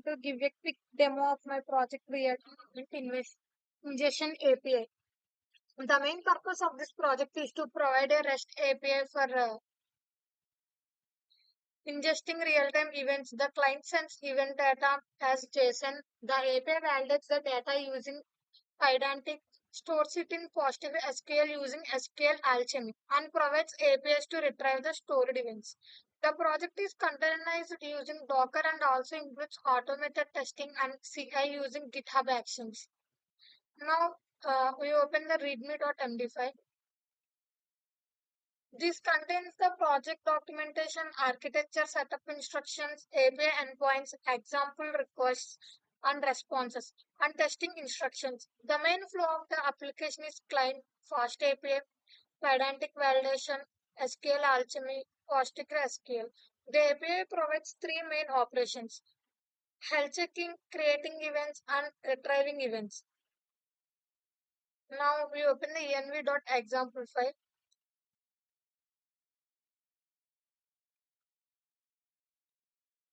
to give a quick demo of my project ingestion API. The main purpose of this project is to provide a REST API for ingesting real-time events. The client sends event data as JSON. The API validates the data using Pydantic, stores it in PostgreSQL using SQL Alchemy, and provides APIs to retrieve the stored events. The project is containerized using Docker and also includes automated testing and CI using GitHub Actions. Now we open the readme.md file. This contains the project documentation, architecture, setup instructions, API endpoints, example requests and responses, and testing instructions. The main flow of the application is client, fast API, pedantic validation, SQL Alchemy, PostgreSQL. The API provides three main operations: health checking, creating events, and retrieving events. Now we open the env.example file.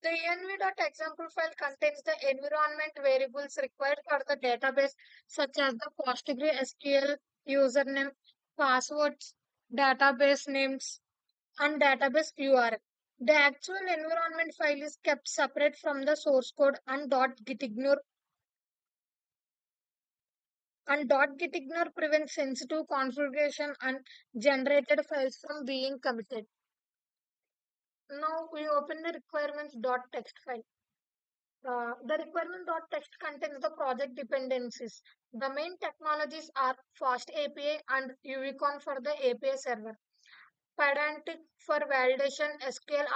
The env.example file contains the environment variables required for the database, such as the PostgreSQL username, passwords, database names, and database URL. The actual environment file is kept separate from the source code and .gitignore prevents sensitive configuration and generated files from being committed. Now we open the requirements.txt file. The requirement.txt contains the project dependencies. The main technologies are Fast API and Unicon for the API server, Pydantic for validation, SQL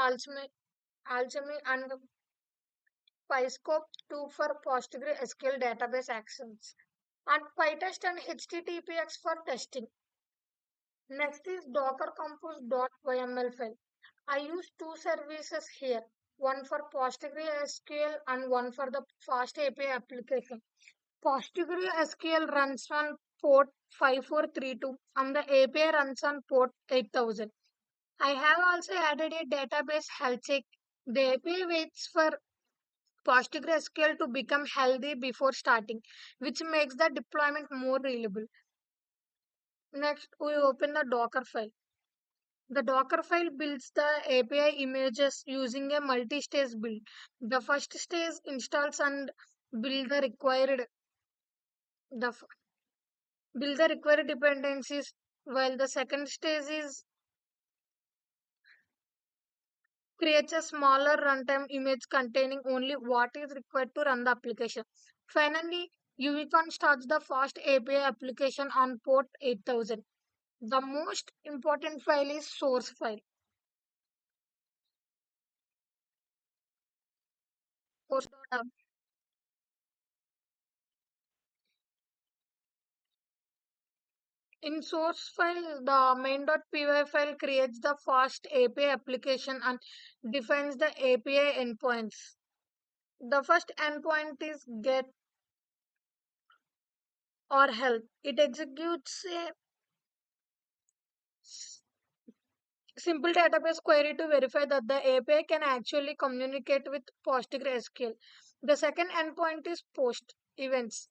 Alchemy and PyScope 2 for PostgreSQL database actions, and PyTest and HTTPX for testing. Next is Docker compose.yml file. I use two services here, one for PostgreSQL and one for the Fast API application. PostgreSQL runs on port 5432 and the API runs on port 8000. I have also added a database health check. The API waits for PostgreSQL to become healthy before starting, which makes the deployment more reliable. Next, we open the Docker file. The Docker file builds the API images using a multi-stage build. The first stage installs and build the required the f- build the required dependencies, while the second stage is creates a smaller runtime image containing only what is required to run the application. Finally, Unicon starts the fast API application on port 8000. The most important file is source file. Source.app. In source file, the main.py file creates the fast API application and defines the API endpoints. The first endpoint is get or help. It executes a simple database query to verify that the API can actually communicate with PostgreSQL. The second endpoint is post events.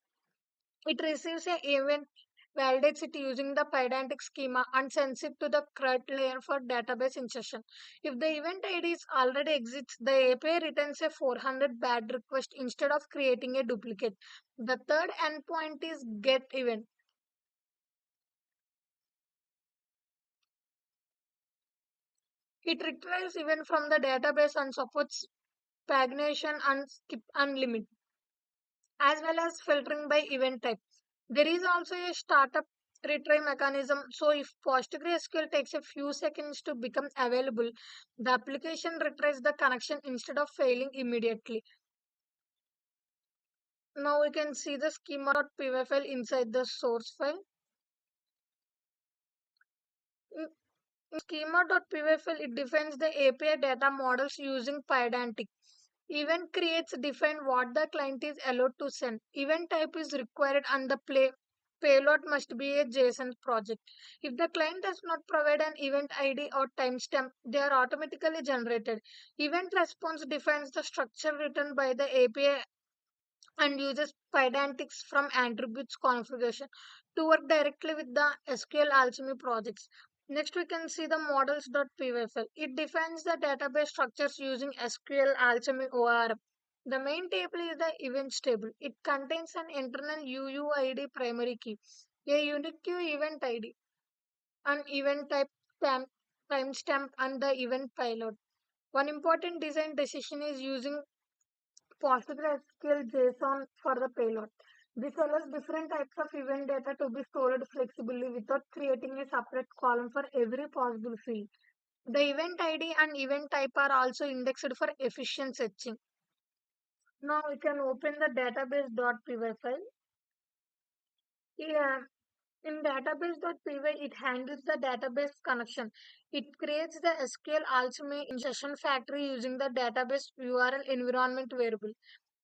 It receives an event, validates it using the Pydantic schema, and sends it to the CRUD layer for database insertion. If the event ID is already exists, the API returns a 400 bad request instead of creating a duplicate. The third endpoint is get event. It retrieves event from the database and supports pagination and skip and limit, as well as filtering by event type. There is also a startup retry mechanism. So if PostgreSQL takes a few seconds to become available, the application retries the connection instead of failing immediately. Now we can see the schema.py file inside the source file. In schema.py file, it defines the API data models using Pydantic. Event creates define what the client is allowed to send. Event type is required and the play payload must be a JSON project. If the client does not provide an event ID or timestamp, they are automatically generated. Event response defines the structure written by the API and uses pydantics from attributes configuration to work directly with the SQL Alchemy projects. Next, we can see the models.py file. It defines the database structures using SQL Alchemy ORM. The main table is the events table. It contains an internal UUID primary key, a unique event ID, an event type, timestamp, and the event payload. One important design decision is using PostgreSQL JSON for the payload. This allows different types of event data to be stored flexibly without creating a separate column for every possible field. The event ID and event type are also indexed for efficient searching. Now we can open the database.py file. Yeah, in database.py, it handles the database connection. It creates the SQL Alchemy ingestion factory using the database URL environment variable.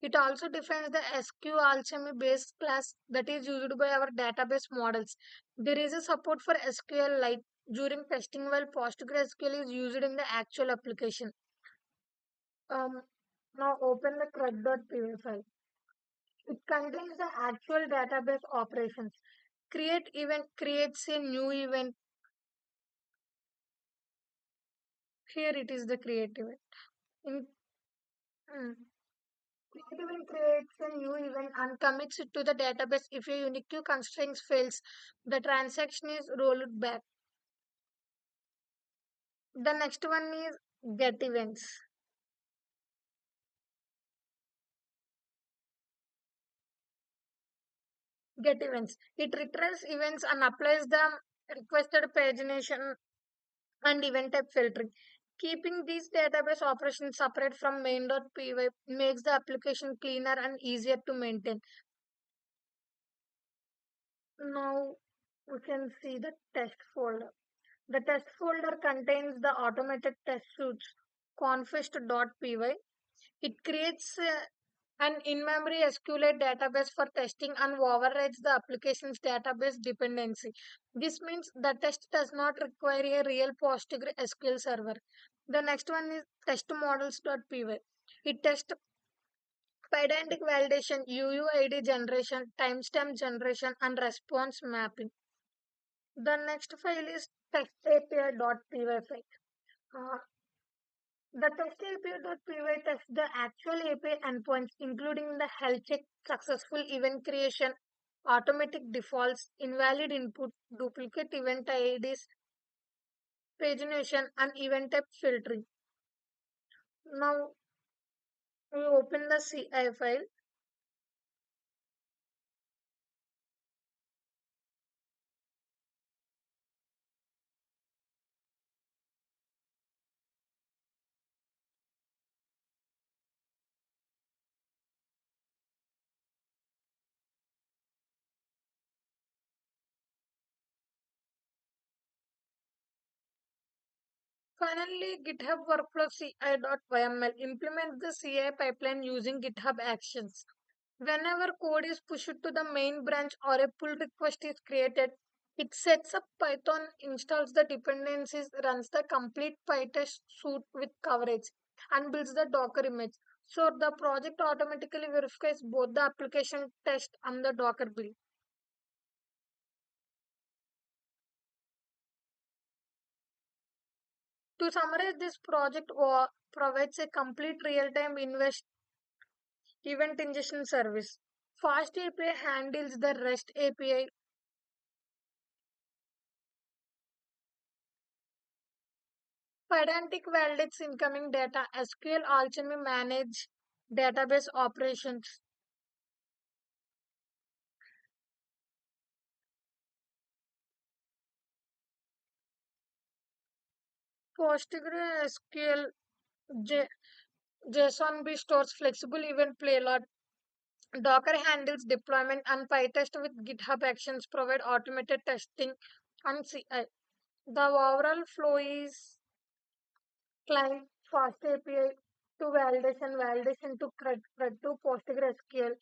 It also defines the SQ Alchemy base class that is used by our database models. There is a support for SQLite during testing while PostgreSQL is used in the actual application. Um, Now open the crud.py file. It contains the actual database operations. Create event creates a new event. Here it is the create event. In, mm, create event creates a new event and commits it to the database. If a unique constraint fails, the transaction is rolled back. The next one is get events. Get events. It returns events and applies the requested pagination and event type filtering. Keeping these database operations separate from main.py makes the application cleaner and easier to maintain. Now we can see the test folder. The test folder contains the automated test suites confist.py. It creates an in-memory SQLite database for testing and overrides the application's database dependency. This means the test does not require a real PostgreSQL server. The next one is testmodels.py. It tests pedantic validation, UUID generation, timestamp generation, and response mapping. The next file is testapi.py file. Uh, the testapi.py tests the actual API endpoints, including the health check, successful event creation, automatic defaults, invalid input, duplicate event IDs, pagination, and event type filtering. Now we open the CI file. Finally, GitHub Workflow CI.yml implements the CI pipeline using GitHub Actions. Whenever code is pushed to the main branch or a pull request is created, it sets up Python, installs the dependencies, runs the complete PyTest suite with coverage, and builds the Docker image. So the project automatically verifies both the application test and the Docker build. To summarize, this project provides a complete real-time event ingestion service. Fast API handles the REST API. Pydantic validates incoming data. SQL Alchemy manage database operations. PostgreSQL J- JSON stores flexible event payload. Docker handles deployment and PyTest with GitHub Actions provide automated testing and CI. The overall flow is client fast API to validation, validation to CRUD, CRUD to PostgreSQL,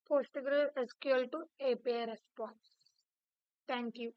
PostgreSQL to API response. Thank you.